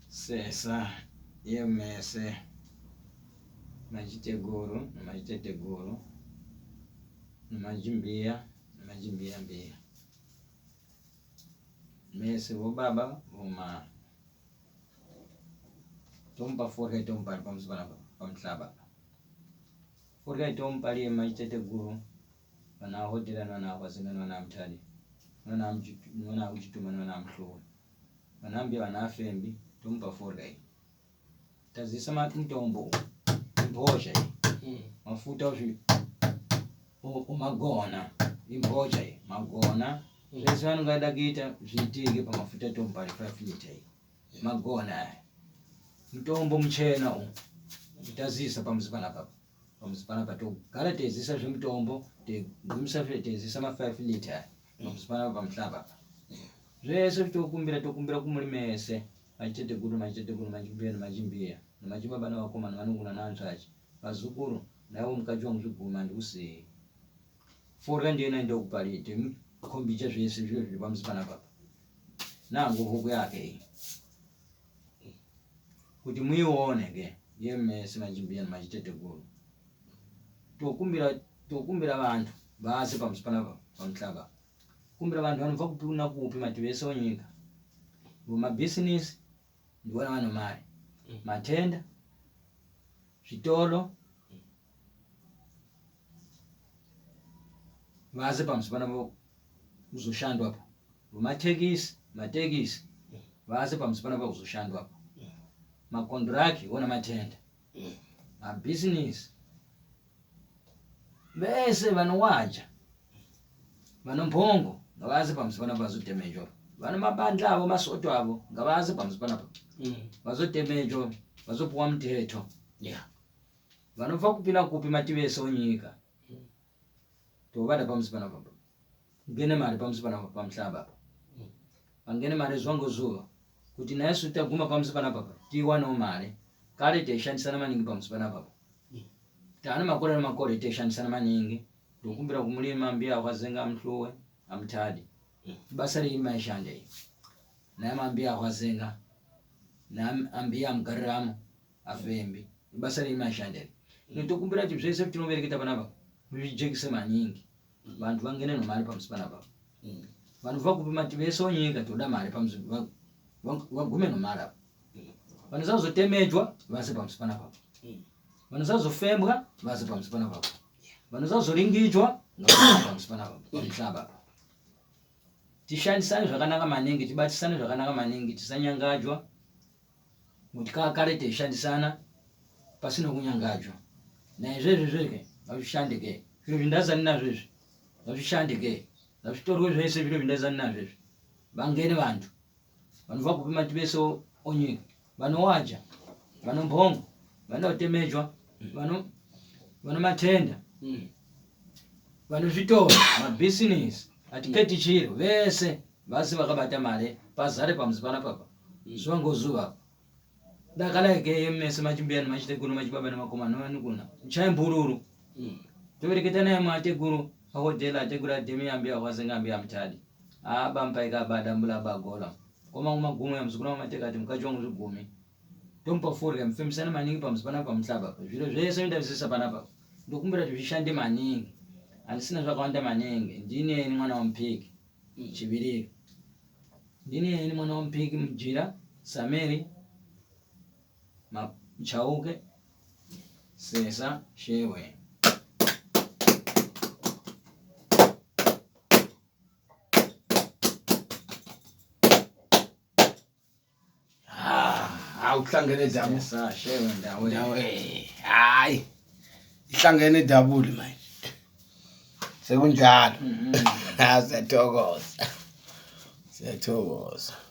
Sesa yemese majiteguru majiteteguru majimbia mbia mese bo baba uma tompa forga tompa pamsbana pamhlaba forga tompa li majiteteguru wana hodira na kwasina na mthali na ujituma na mhlo wanambia wana afembi tompa forga tazisa matombo imboja mafuta umagona imboja magona lesano ngada kita zitike pa mafuta tompa 5 liter magona mtombo mchena utazisa pamzipana pa to kala tezisa zvimtombo te ngimsa tezisa ma 5 liter pamzipana pa mhlaba zvese tokumbira kumulimese majiteteguru majimbia majibaba na wakoma vanunguna nantsvachi vazukuru nawo mukajwa muzviguma ndikusi forga ndiye ndo kupalite kombicha zvese zviro zviri pamzipana papa nango huku yake kuti muione ke yemese majimbia majiteteguru tokumbira vantu vase pamzipana papa pamhlaba kumbira vantu vanobva kupuna kupi mativese onyika business ndiwana vano mari matenda zvitolo vase pamzipana po kuzoshandwa hapo matekisi vase pamzipana po kuzoshandwa hapo makontraki wona matenda business vese vanowaja vanomphongo ngavaze pamzipana vazotemejwa vana mabandla avo masoto avo ngavaze pamzipana pa vazotemejwa vazopuwa mthetho vanobva kupina kupi mativese onyika tovada pamzipana pa ngene mari pamzipana pamhlaba angene mari zwango zuva kuti nayesu taguma pamzipana papa tiwanawo mari kale teshandisana maningi pamzipana papa tana makore teshandisana maningi ndokumbira kumulima mbia akwazenga mhluwe amthadi basa lima ishande naye mambia akwazenga na ambia mgaramo afembi basa lima ishande ndokumbira kuti zvese tinovereketa panapa mujekise maningi vantu vangene no mari pamzipana papa vantu vakupima tivese onyika toda mari pamzipana vagume no mari apa vanhu zazotemejwa vase pamzipana papa vanhu zazofembwa vase pamzipana papa vanhu zazoringijwa pamzipana papa pamhlaba tishandisane zvakanaka maningi tibatisane zvakanaka maningi tisanyangajwa kuti kare teishandisana pasina kunyangajwa naizvezvi zveke ngazvishandike zviro zvindazani nazvo izvi ngazvishandike ngazvitorwe zvese zviro zvindazani nazvo izvi vangene vantu vakupima tivese onyika vanowaja vanomphongo vanotemejwa vano matenda vanozvitoro mabusiness atiketi chiro vese vasi vakabata mari pazare pamzipana papa zuva ngozuva dakalaike yemese machimbiyani machiteguru machibaba nemakoma novanikuna chaimbururu tovereketa naye mateguru ahodhela ateguru adhemi ambia akwazenga ambia amthadi abampaika abadambula bagola koma kumagumu ya mzukuna wamateka ati mukachongo zvigumi tompa forga mfemisana maningi pamzipana pamhlaba zviro zvese ndavisisa panapa ndokumbira kuti zvishande maningi andisina zvakawanda maningi ndine mwana wampiki chibiriri ndine mwana wampiki mjira sameri mchauke sesa shewe uhlangene dabu sesa shewe ndawe hayi ihlangene dabuli manje sekunjalo siyathokoza